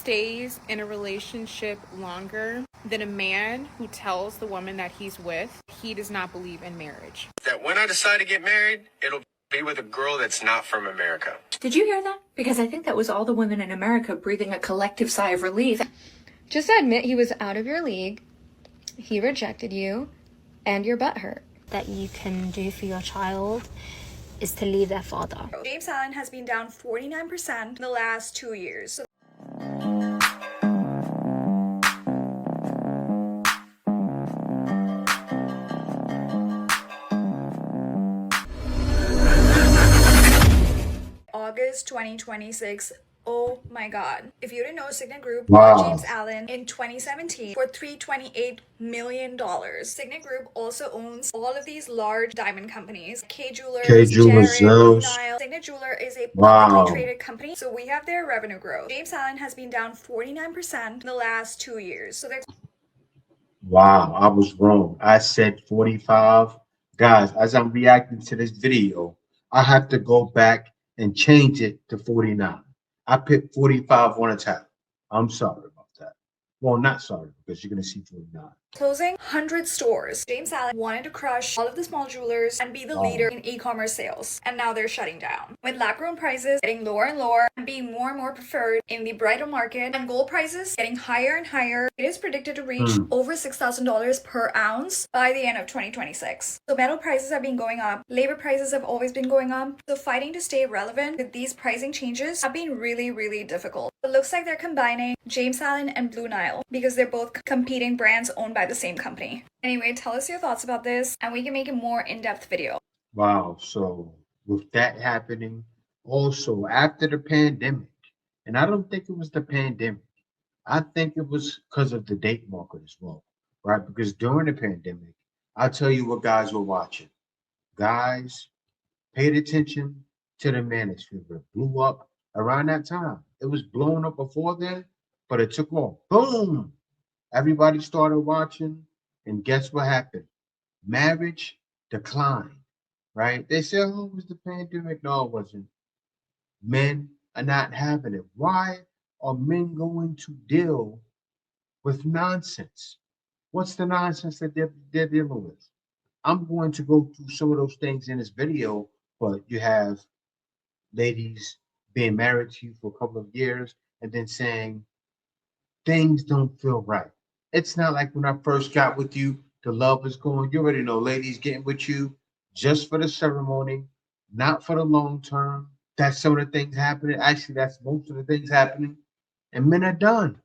stays in a relationship longer than a man who tells the woman that he's with he does not believe in marriage. That when I decide to get married, it'll be with a girl that's not from America. Did you hear that? Because I think that was all the women in America breathing a collective sigh of relief. Just admit he was out of your league, he rejected you, and your butt hurt. That you can do for your child is to leave their father. James Allen has been down 49% in the last 2 years. August 2026. Oh my god. If you didn't know, Signet Group bought James Allen in 2017 for $328 million. Signet Group also owns all of these large diamond companies. Kay Jewelers, Jared, Nile. Signet Jeweler is a publicly traded company, so we have their revenue growth. James Allen has been down 49% in the last 2 years. So they're Wow, I was wrong. I said 45. Guys, as I'm reacting to this video, I have to go back and change it to 49. I put 45 on the top. I'm sorry about that. Well, not sorry, because you're going to see 49. closing 100 stores. James Allen wanted to crush all of the small jewelers and be the leader in e-commerce sales, and now they're shutting down. With lab-grown prices getting lower and lower and being more and more preferred in the bridal market, and gold prices getting higher and higher, it is predicted to reach over $6,000 per ounce by the end of 2026. So metal prices have been going up, labor prices have always been going up, so fighting to stay relevant with these pricing changes have been really, really difficult. It looks like they're combining James Allen and Blue Nile because they're both competing brands owned by the same company. Anyway, tell us your thoughts about this and we can make a more in-depth video. Wow. So with that happening, also after the pandemic, and I don't think it was the pandemic, I think it was because of the date market as well, right? Because during the pandemic, I'll tell you what guys were watching. Guys paid attention to the manosphere. It blew up around that time. It was blowing up before then, but it took off. Boom! Everybody started watching, and guess what happened? Marriage declined, right? They said, oh, it was the pandemic. No, it wasn't. Men are not having it. Why are men going to deal with nonsense? What's the nonsense that they're dealing with? I'm going to go through some of those things in this video, but you have ladies being married to you for a couple of years and then saying things don't feel right. It's not like when I first got with you, the love is going. You already know, ladies getting with you just for the ceremony, not for the long term. That's some of the things happening. Actually, that's most of the things happening. And men are done,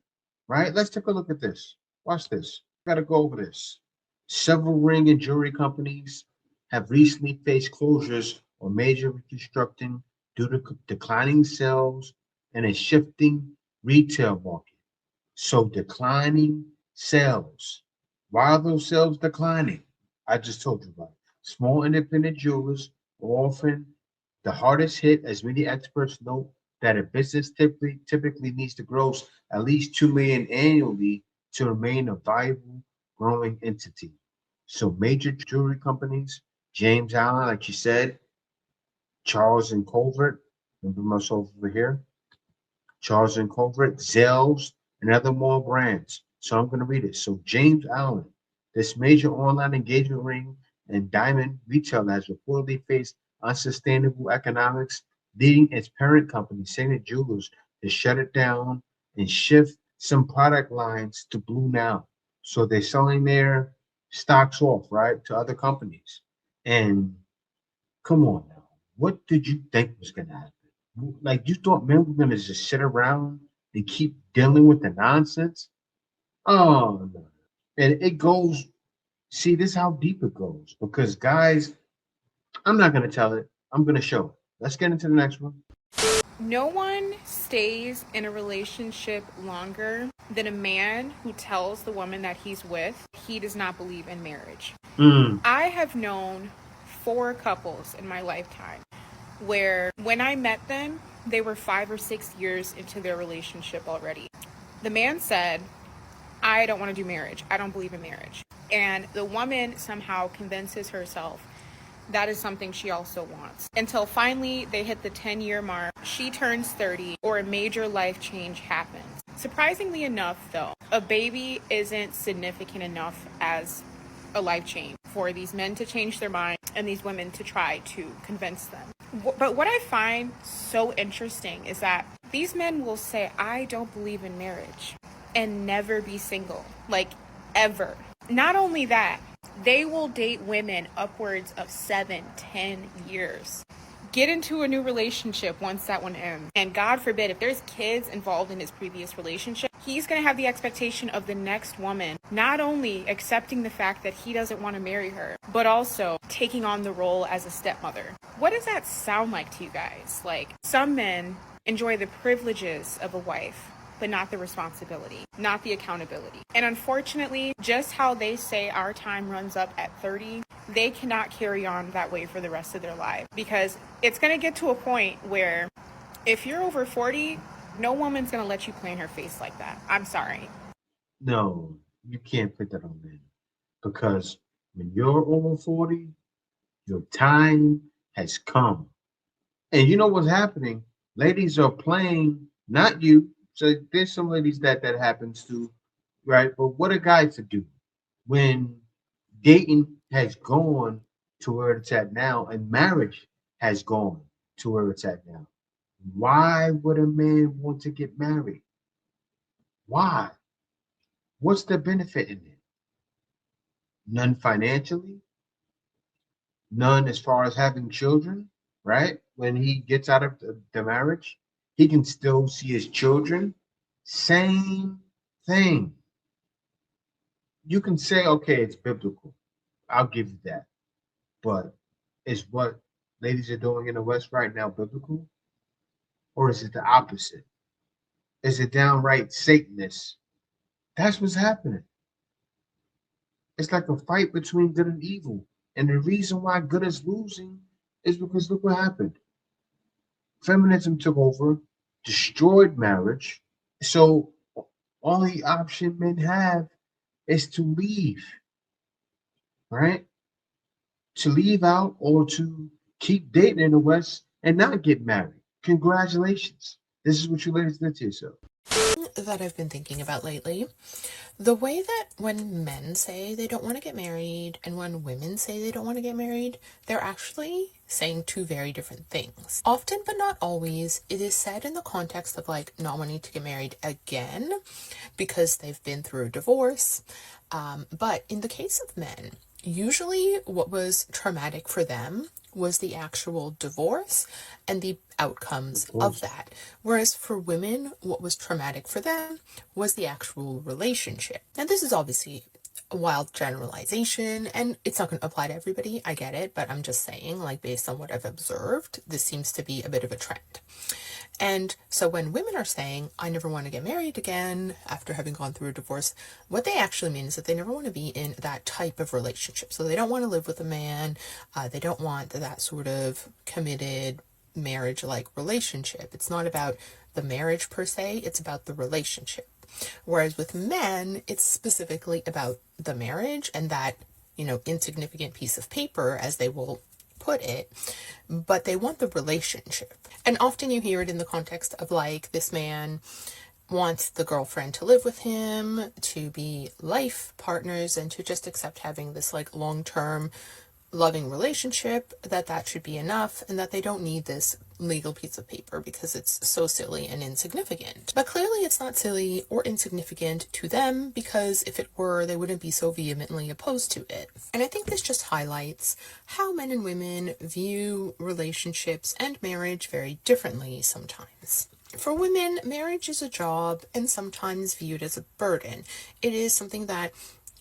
right? Let's take a look at this. Watch this. Got to go over this. Several ring and jewelry companies have recently faced closures or major reconstructing due to declining sales and a shifting retail market. So declining sales. Why are those sales declining? I just told you about it. Small independent jewelers are often the hardest hit, as many experts note that a business typically needs to gross at least $2 million annually to remain a viable, growing entity. So major jewelry companies, James Allen, like you said, Charles and Colvard, remember myself over here, Charles and Colvard, Zales, and other more brands. So I'm going to read it. So James Allen, this major online engagement ring and diamond retailer, has reportedly faced unsustainable economics, leading its parent company, Signet Jewelers, to shut it down and shift some product lines to Blue Nile. So they're selling their stocks off, right, to other companies. And come on now, what did you think was going to happen? Like, you thought men were going to just sit around and keep dealing with the nonsense? Oh, no. And it goes, see, this is how deep it goes. Because, guys, I'm not going to tell it. I'm going to show it. Let's get into the next one. No one stays in a relationship longer than a man who tells the woman that he's with he does not believe in marriage. I have known 4 couples in my lifetime where when I met them, they were 5 or 6 years into their relationship already. The man said, I don't want to do marriage. I don't believe in marriage. And the woman somehow convinces herself that is something she also wants. Until finally they hit the 10-year mark, she turns 30 or a major life change happens. Surprisingly enough, though, a baby isn't significant enough as a life change for these men to change their mind and these women to try to convince them. But what I find so interesting is that these men will say, I don't believe in marriage, and never be single, like ever. Not only that, they will date women upwards of 7-10 years, get into a new relationship once that one ends. And God forbid, if there's kids involved in his previous relationship, he's going to have the expectation of the next woman not only accepting the fact that he doesn't want to marry her, but also taking on the role as a stepmother. What does that sound like to you guys? Like, some men enjoy the privileges of a wife, but not the responsibility, not the accountability. And unfortunately, just how they say our time runs up at 30, they cannot carry on that way for the rest of their life, because it's going to get to a point where if you're over 40, no woman's going to let you play in her face like that. I'm sorry. No, you can't put that on men, because when you're over 40, your time has come. And you know what's happening? Ladies are playing, not you. So there's some ladies that happens to, right? But what are guys to do when dating has gone to where it's at now and marriage has gone to where it's at now? Why would a man want to get married? Why? What's the benefit in it? None financially, none as far as having children, right? When he gets out of the marriage, he can still see his children. Same thing. You can say, okay, it's biblical. I'll give you that. But is what ladies are doing in the West right now biblical? Or is it the opposite? Is it downright Satanist? That's what's happening. It's like a fight between good and evil. And the reason why good is losing is because look what happened. Feminism took over, destroyed marriage. So only option men have is to leave, right? To leave out or to keep dating in the West and not get married. Congratulations. This is what you ladies did to yourself. That I've been thinking about lately. The way that when men say they don't want to get married and when women say they don't want to get married, they're actually saying two very different things. Often, but not always, it is said in the context of like not wanting to get married again because they've been through a divorce. But in the case of men, usually what was traumatic for them was the actual divorce and the outcomes of that. Whereas for women, what was traumatic for them was the actual relationship. And this is obviously a wild generalization, and it's not going to apply to everybody. I get it, but I'm just saying, like, based on what I've observed, this seems to be a bit of a trend. And so when women are saying, I never want to get married again after having gone through a divorce, what they actually mean is that they never want to be in that type of relationship. So they don't want to live with a man. They don't want that sort of committed marriage-like relationship. It's not about the marriage per se. It's about the relationship. Whereas with men, it's specifically about the marriage and that, insignificant piece of paper, as they will put it, but they want the relationship. And often you hear it in the context of like, this man wants the girlfriend to live with him, to be life partners, and to just accept having this like long-term loving relationship, that should be enough, and that they don't need this legal piece of paper because it's so silly and insignificant. But clearly it's not silly or insignificant to them, because if it were, they wouldn't be so vehemently opposed to it. And I think this just highlights how men and women view relationships and marriage very differently sometimes. For women, marriage is a job and sometimes viewed as a burden. It is something that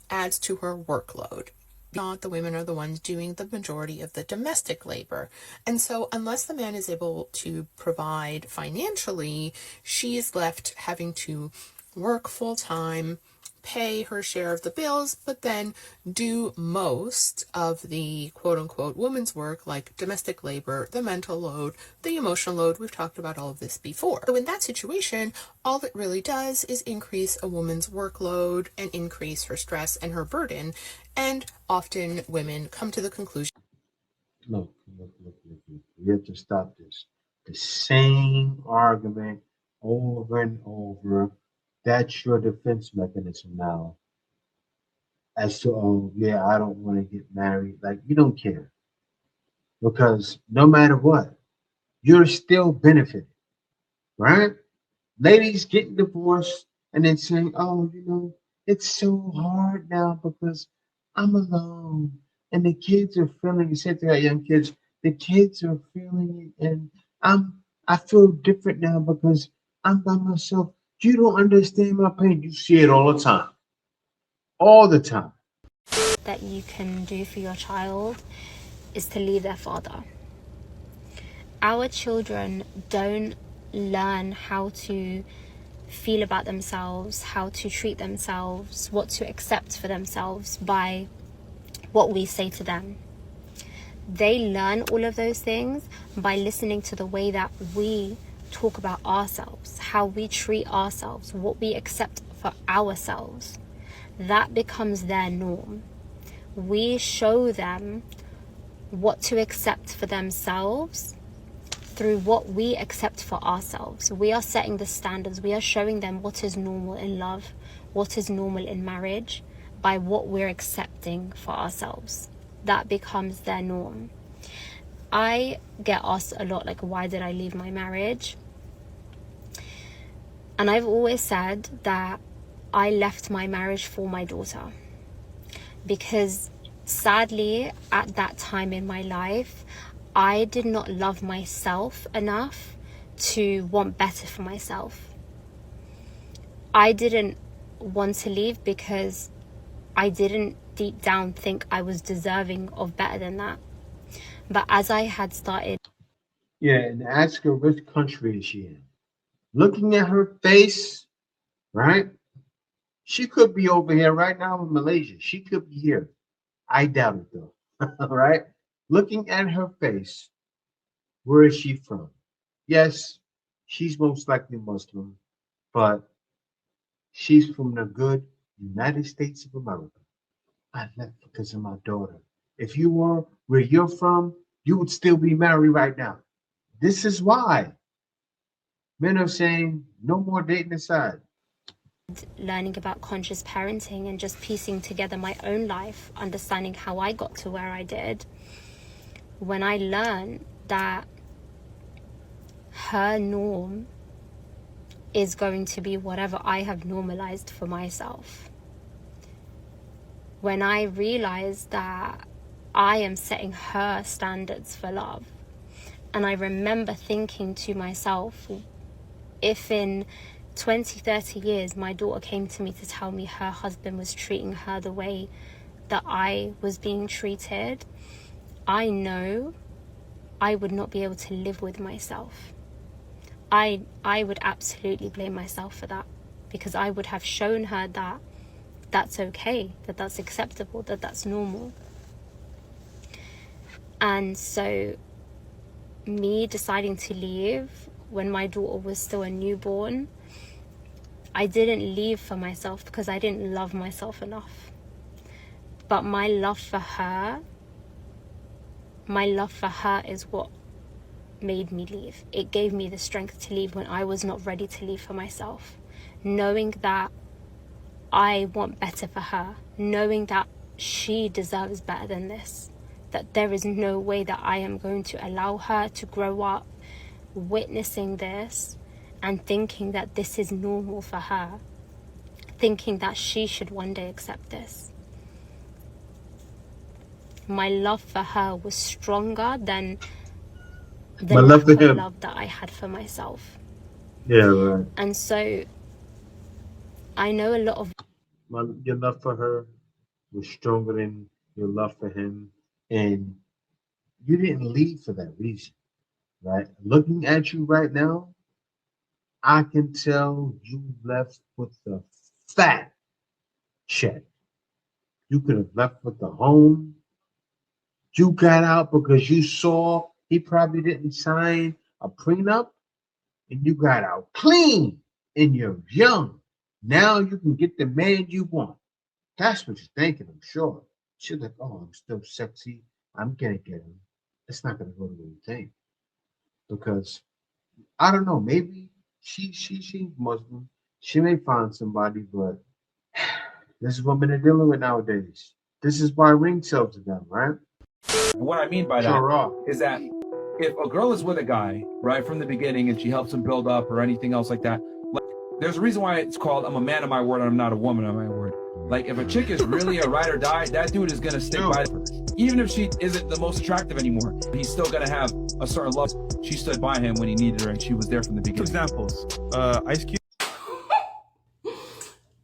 adds to her workload. Not the women are the ones doing the majority of the domestic labor. And so unless the man is able to provide financially, she is left having to work full time, pay her share of the bills, but then do most of the quote unquote woman's work, like domestic labor, the mental load, the emotional load. We've talked about all of this before. So in that situation, all it really does is increase a woman's workload and increase her stress and her burden. And often women come to the conclusion. Look. We have to stop this. The same argument over and over that's your defense mechanism now as to, oh, yeah, I don't want to get married. Like, you don't care because no matter what, you're still benefiting, right? Ladies getting divorced and then saying, oh, it's so hard now because I'm alone. And the kids are feeling, you said to our young kids, the kids are feeling it. And I feel different now because I'm by myself. You don't understand my pain. You see it all the time. All the time. that you can do for your child is to leave their father. Our children don't learn how to feel about themselves, how to treat themselves, what to accept for themselves by what we say to them. They learn all of those things by listening to the way that we talk about ourselves, how we treat ourselves, what we accept for ourselves. That becomes their norm. We show them what to accept for themselves through what we accept for ourselves. We are setting the standards. We are showing them what is normal in love, what is normal in marriage, by what we're accepting for ourselves. That becomes their norm. I get asked a lot, like, why did I leave my marriage? And I've always said that I left my marriage for my daughter. Because sadly, at that time in my life, I did not love myself enough to want better for myself. I didn't want to leave because I didn't deep down think I was deserving of better than that. But as I had started... Yeah, and ask her which country is she in. Looking at her face, right? She could be over here right now in Malaysia. She could be here. I doubt it though. Right? Looking at her face, where is she from? Yes, she's most likely Muslim, but she's from the good United States of America. I left because of my daughter. If you were where you're from, you would still be married right now. This is why men are saying no more dating aside. learning about conscious parenting and just piecing together my own life, understanding how I got to where I did, when I learned that her norm is going to be whatever I have normalized for myself. When I realized that I am setting her standards for love. And I remember thinking to myself, if in 20, 30 years my daughter came to me to tell me her husband was treating her the way that I was being treated, I know I would not be able to live with myself. I would absolutely blame myself for that, because I would have shown her that that's okay, that that's acceptable, that that's normal. And so me deciding to leave when my daughter was still a newborn, I didn't leave for myself because I didn't love myself enough. But my love for her is what made me leave. It gave me the strength to leave when I was not ready to leave for myself. Knowing that I want better for her, knowing that she deserves better than this, that there is no way that I am going to allow her to grow up witnessing this and thinking that this is normal for her, thinking that she should one day accept this. My love for her was stronger than the lack of love that I had for myself. Yeah, right. And so I know a lot of your love for her was stronger than your love for him, and you didn't leave for that reason, right? Looking at you right now, I can tell you left with the fat check. You could have left with the home. You got out because you saw he probably didn't sign a prenup, and you got out clean, and you're young. Now you can get the man you want. That's what you're thinking, I'm sure. She's like, oh, I'm still sexy. I'm gonna get him. It's not gonna go the way you think. Because I don't know, maybe she's Muslim. She may find somebody, but this is what men are dealing with nowadays. This is why ring sells to them, right? What I mean by that is that if a girl is with a guy, right, from the beginning and she helps him build up or anything else like that, like, there's a reason why it's called I'm a man of my word and I'm not a woman of my word. Like, if a chick is really a ride or die, that dude is going to stick by her. Even if she isn't the most attractive anymore, he's still going to have a certain love. She stood by him when he needed her and she was there from the beginning. Examples. Ice Cube.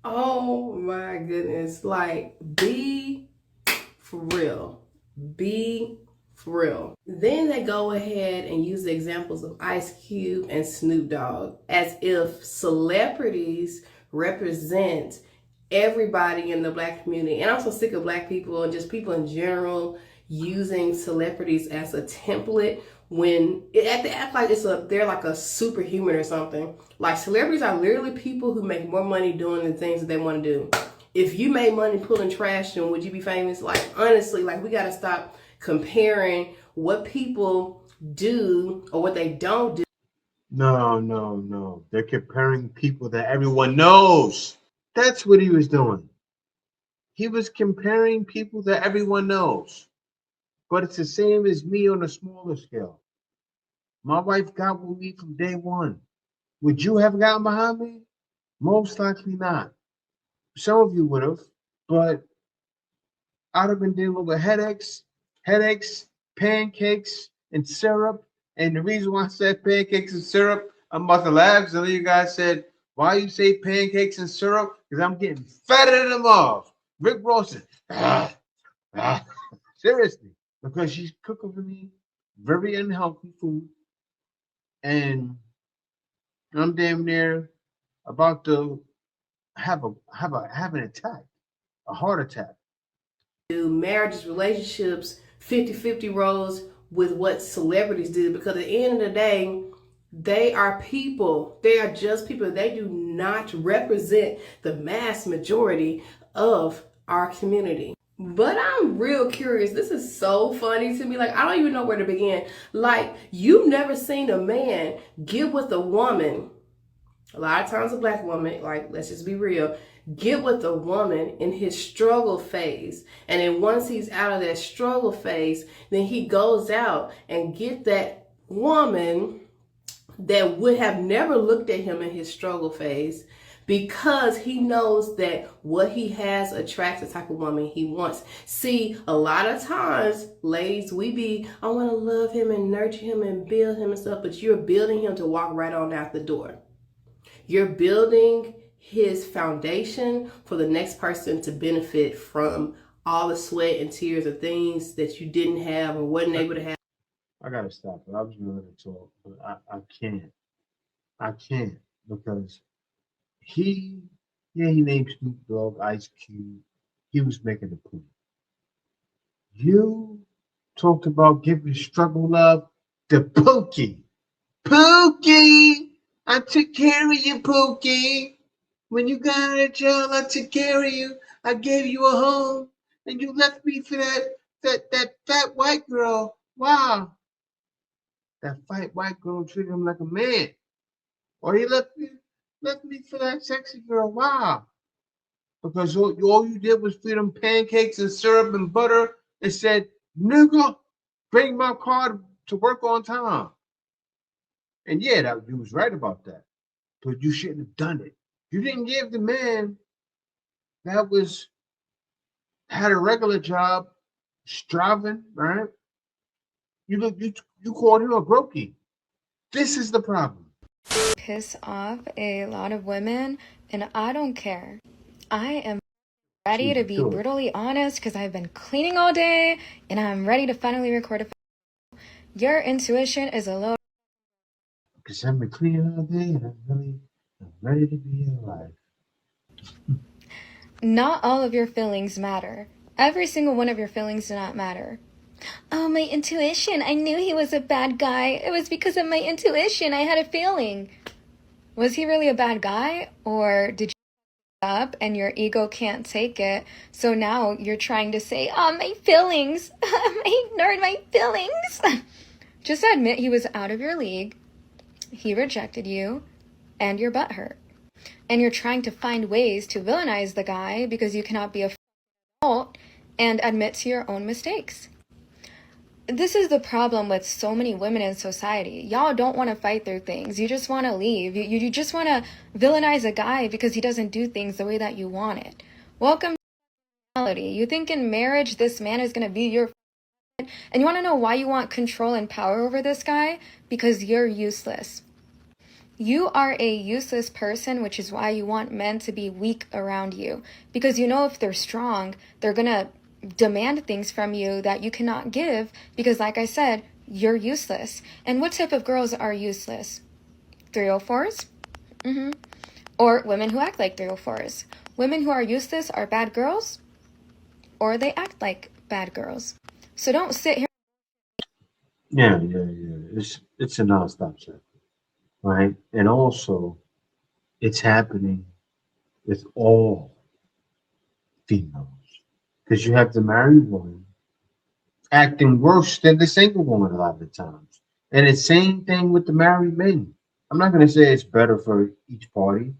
Oh my goodness. Like, be for real. Be for real. Then they go ahead and use the examples of Ice Cube and Snoop Dogg as if celebrities represent everybody in the black community. And I'm so sick of black people and just people in general using celebrities as a template when they act like they're like a superhuman or something. Like, celebrities are literally people who make more money doing the things that they want to do. If you made money pulling trash, then would you be famous? Like, honestly, like, we got to stop comparing what people do or what they don't do. No. They're comparing people that everyone knows. That's what he was doing. He was comparing people that everyone knows. But it's the same as me on a smaller scale. My wife got with me from day one. Would you have gotten behind me? Most likely not. Some of you would have, but I'd have been dealing with headaches, pancakes, and syrup. And the reason why I said pancakes and syrup, I'm about to laugh because some of you guys said, why you say pancakes and syrup? Because I'm getting fatter than them all. Rick Ross said, seriously, because she's cooking for me very unhealthy food. And I'm damn near about to have an attack, a heart attack. Do marriages, relationships, 50-50 roles with what celebrities do, because at the end of the day, they are people. They are just people. They do not represent the mass majority of our community. But I'm real curious. This is so funny to me. Like, I don't even know where to begin. Like, you've never seen a man get with a woman. A lot of times a black woman, like, let's just be real, get with a woman in his struggle phase. And then once he's out of that struggle phase, then he goes out and get that woman that would have never looked at him in his struggle phase, because he knows that what he has attracts the type of woman he wants. See, a lot of times, ladies, I want to love him and nurture him and build him and stuff, but you're building him to walk right on out the door. You're building his foundation for the next person to benefit from all the sweat and tears of things that you didn't have or wasn't able to have. I gotta stop it. I was going to talk, but I can't. I can't, because he named Snoop Dogg Ice Cube. He was making a point. You talked about giving struggle love to Pookie. Pookie! I took care of you, Pookie. When you got out of jail, I took care of you. I gave you a home, and you left me for that fat white girl. Wow. That fat white girl treated him like a man. Or he left me for that sexy girl. Wow. Because all you did was feed him pancakes and syrup and butter and said, nigga, bring my car to work on time. And yeah, you was right about that. But you shouldn't have done it. You didn't give the man that had a regular job, striving, right? You called him a brokey. This is the problem. Piss off a lot of women, and I don't care. I am ready to be brutally honest because I've been cleaning all day and I'm ready to finally record a. Your intuition is a little. Because I've been cleaning all day and I'm ready to be alive. Not all of your feelings matter. Every single one of your feelings do not matter. Oh, my intuition. I knew he was a bad guy. It was because of my intuition. I had a feeling. Was he really a bad guy? Or did you up and your ego can't take it? So now you're trying to say, oh, my feelings. I ignored my feelings. Just admit he was out of your league. He rejected you and your butt hurt. and you're trying to find ways to villainize the guy because you cannot be a adult and admit to your own mistakes. This is the problem with so many women in society. Y'all don't want to fight through things. You just want to leave. You just want to villainize a guy because he doesn't do things the way that you want it. Welcome to reality. You think in marriage this man is going to be your and you want to know why you want control and power over this guy? Because you're useless. You are a useless person, which is why you want men to be weak around you. Because you know if they're strong, they're going to demand things from you that you cannot give because, like I said, you're useless. And what type of girls are useless? 304s? Or women who act like 304s. Women who are useless are bad girls, or they act like bad girls. So don't sit here. Yeah. It's a non-stop cycle, right? And also, it's happening with all females. Because you have the married woman acting worse than the single woman a lot of the times. And it's same thing with the married men. I'm not going to say it's better for each party.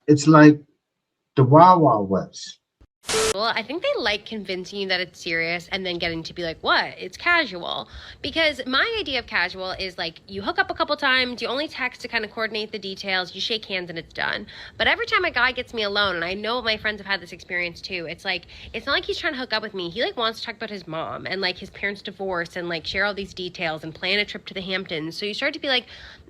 It's like the Wild Wild West. Well, I think they like convincing you that it's serious and then getting to be like, what? It's casual. Because my idea of casual is like you hook up a couple times, you only text to kind of coordinate the details, you shake hands and it's done. But every time a guy gets me alone, and I know my friends have had this experience too, it's like, it's not like he's trying to hook up with me. He like wants to talk about his mom and like his parents' divorce and like share all these details and plan a trip to the Hamptons. So you start to be like,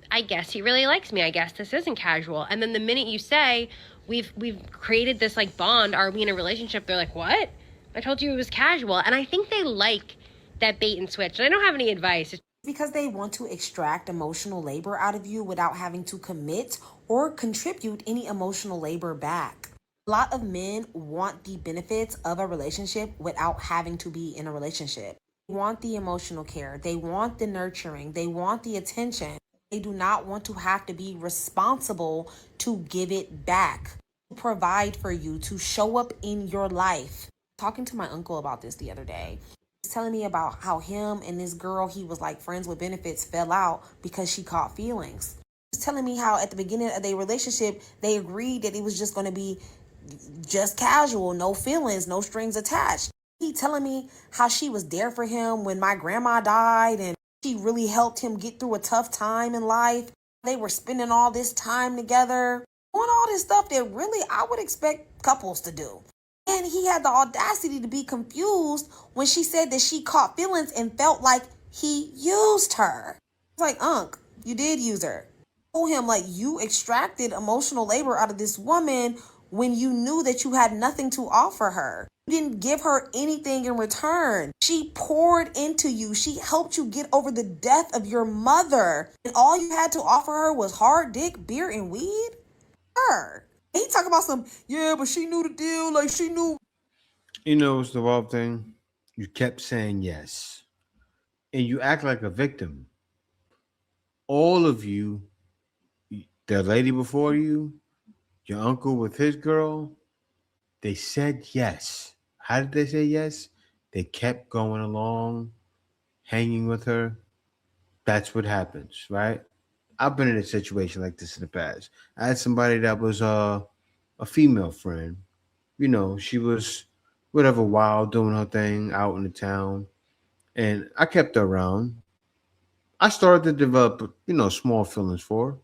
I guess he really likes me. I guess this isn't casual. And then the minute you say, we've created this like bond, are we in a relationship, they're like, what? I told you it was casual. And I think they like that bait and switch. And I don't have any advice. Because they want to extract emotional labor out of you without having to commit or contribute any emotional labor back. A lot of men want the benefits of a relationship without having to be in a relationship. They want the emotional care. They want the nurturing. They want the attention. They do not want to have to be responsible to give it back, to provide for you, to show up in your life. Talking to my uncle about this the other day. He's telling me about how him and this girl he was like friends with benefits fell out because she caught feelings. He was telling me how at the beginning of their relationship, they agreed that it was just going to be just casual, no feelings, no strings attached. He telling me how she was there for him when my grandma died and she really helped him get through a tough time in life. They were spending all this time together, doing all this stuff that really I would expect couples to do. And he had the audacity to be confused when she said that she caught feelings and felt like he used her. It's like, Unc, you did use her. I told him, like, you extracted emotional labor out of this woman when you knew that you had nothing to offer her. You didn't give her anything in return. She poured into you. She helped you get over the death of your mother. And all you had to offer her was hard dick, beer, and weed? Her. He talking about some, yeah, but she knew the deal. Like, she knew. You know, it's the wild thing. You kept saying yes. And you act like a victim. All of you, the lady before you, your uncle with his girl, they said yes. How did they say yes? They kept going along, hanging with her. That's what happens, right? I've been in a situation like this in the past. I had somebody that was a female friend. You know, she was whatever wild, doing her thing out in the town. And I kept her around. I started to develop, small feelings for her.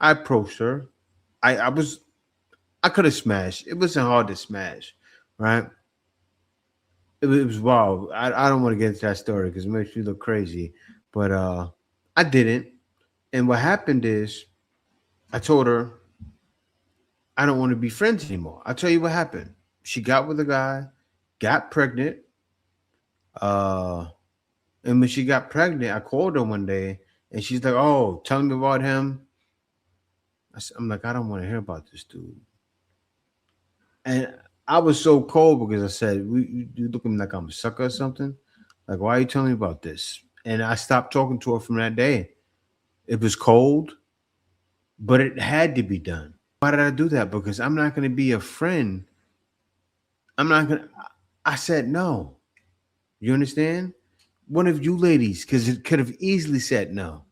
I approached her. I could have smashed. It wasn't hard to smash, right? It was wild. I don't want to get into that story because it makes you look crazy. But I didn't. And what happened is I told her, I don't want to be friends anymore. I'll tell you what happened. She got with a guy, got pregnant. And when she got pregnant, I called her one day and she's like, oh, tell me about him. I'm like, I don't want to hear about this dude. And I was so cold because I said, you look at me like I'm a sucker or something. Like, why are you telling me about this? And I stopped talking to her from that day. It was cold, but it had to be done. Why did I do that? Because I'm not going to be a friend. I said no. You understand? One of you ladies, because it could have easily said no.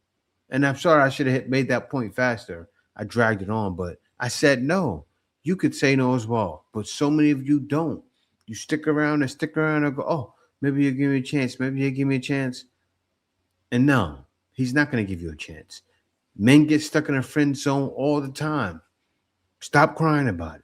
And I'm sorry, I should have made that point faster. I dragged it on, but I said no. You could say no as well, but so many of you don't. You stick around and go, oh, maybe you'll give me a chance. Maybe you'll give me a chance. And no, he's not going to give you a chance. Men get stuck in a friend zone all the time. Stop crying about it.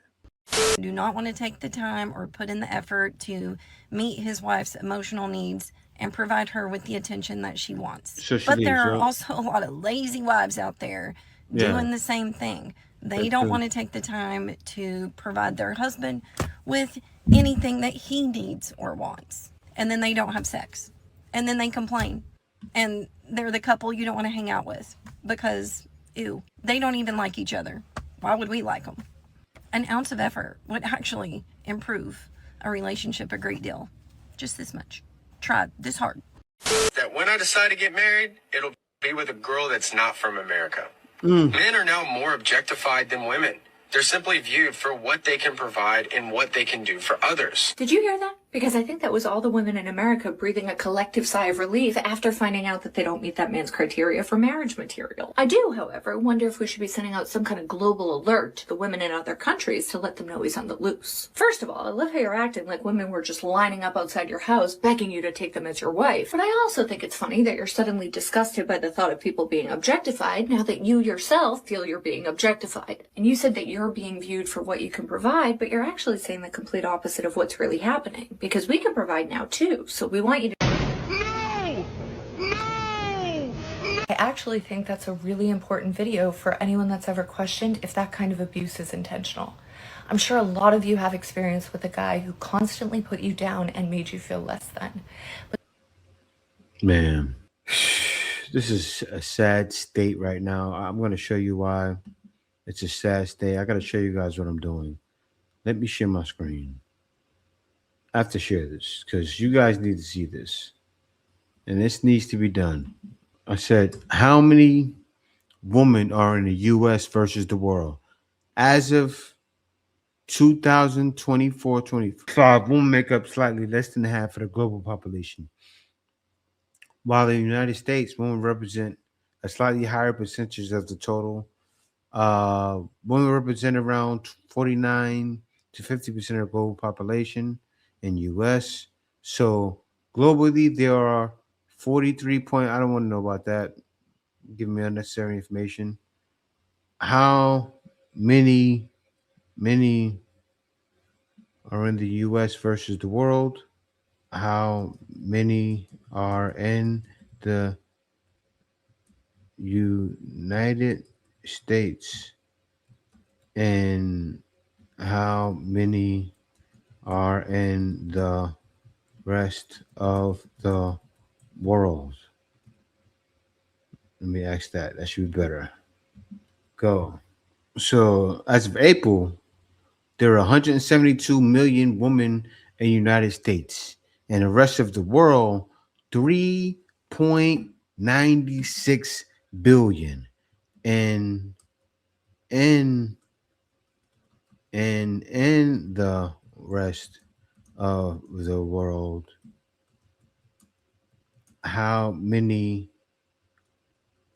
Do not want to take the time or put in the effort to meet his wife's emotional needs and provide her with the attention that she wants. So but there are also a lot of lazy wives out there doing the same thing. They don't want to take the time to provide their husband with anything that he needs or wants. And then they don't have sex. And then they complain. And they're the couple you don't want to hang out with because, ew, they don't even like each other. Why would we like them? An ounce of effort would actually improve a relationship a great deal. Just this much. Try this hard. That when I decide to get married, it'll be with a girl that's not from America. Men are now more objectified than women. They're simply viewed for what they can provide and what they can do for others. Did you hear that? Because I think that was all the women in America breathing a collective sigh of relief after finding out that they don't meet that man's criteria for marriage material. I do, however, wonder if we should be sending out some kind of global alert to the women in other countries to let them know he's on the loose. First of all, I love how you're acting like women were just lining up outside your house begging you to take them as your wife. But I also think it's funny that you're suddenly disgusted by the thought of people being objectified now that you yourself feel you're being objectified. And you said that you're being viewed for what you can provide, but you're actually saying the complete opposite of what's really happening. Because we can provide now too, so we want you to... No! I actually think that's a really important video for anyone that's ever questioned if that kind of abuse is intentional. I'm sure a lot of you have experience with a guy who constantly put you down and made you feel less than. Man, this is a sad state right now. I'm going to show you why it's a sad state. I got to show you guys what I'm doing. Let me share my screen. I have to share this because you guys need to see this. And this needs to be done. I said, how many women are in the U.S. versus the world? As of 2024-25, women make up slightly less than half of the global population. While in the United States, women represent a slightly higher percentage of the total. Women represent around 49 to 50% of the global population in U.S. So globally, there are 43 point. I don't want to know about that. Giving me unnecessary information. How many are in the U.S. versus the world? How many are in the United States? And how many are in the rest of the world? Let me ask that. That should be better. Go. So as of April, there are 172 million women in the United States, and the rest of the world, 3.96 billion. And in the rest of the world, how many,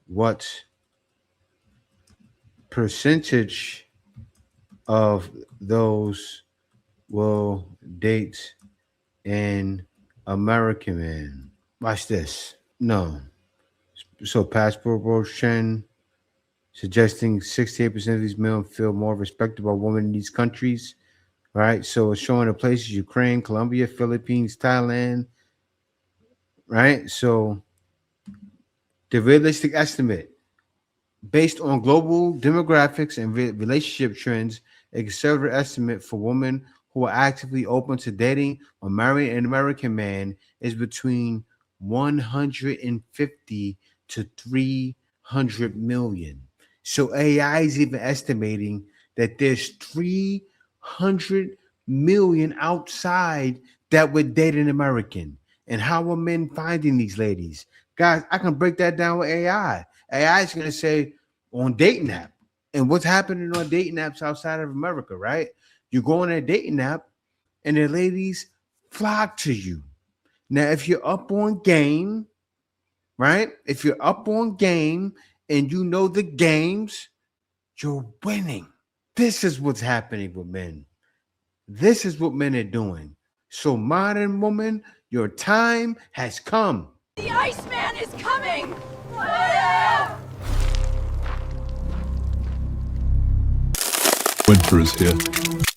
what percentage of those will date an American man? Watch this. No. So passport brochure suggesting 68% of these men feel more respected by women in these countries. Right. So it's showing the places Ukraine, Colombia, Philippines, Thailand. Right. So the realistic estimate based on global demographics and relationship trends, a conservative estimate for women who are actively open to dating or marrying an American man is between 150 to 300 million. So AI is even estimating that there's 300 million outside that would date an American. And how are men finding these ladies? Guys, I can break that down with AI. AI is going to say on dating app. And what's happening on dating apps outside of America, right? You go on a dating app and the ladies flock to you. Now, if you're up on game, right? If you're up on game and you know the games, you're winning. This is what's happening with men. This is what men are doing. So modern woman, your time has come. The Iceman is coming! Winter is here.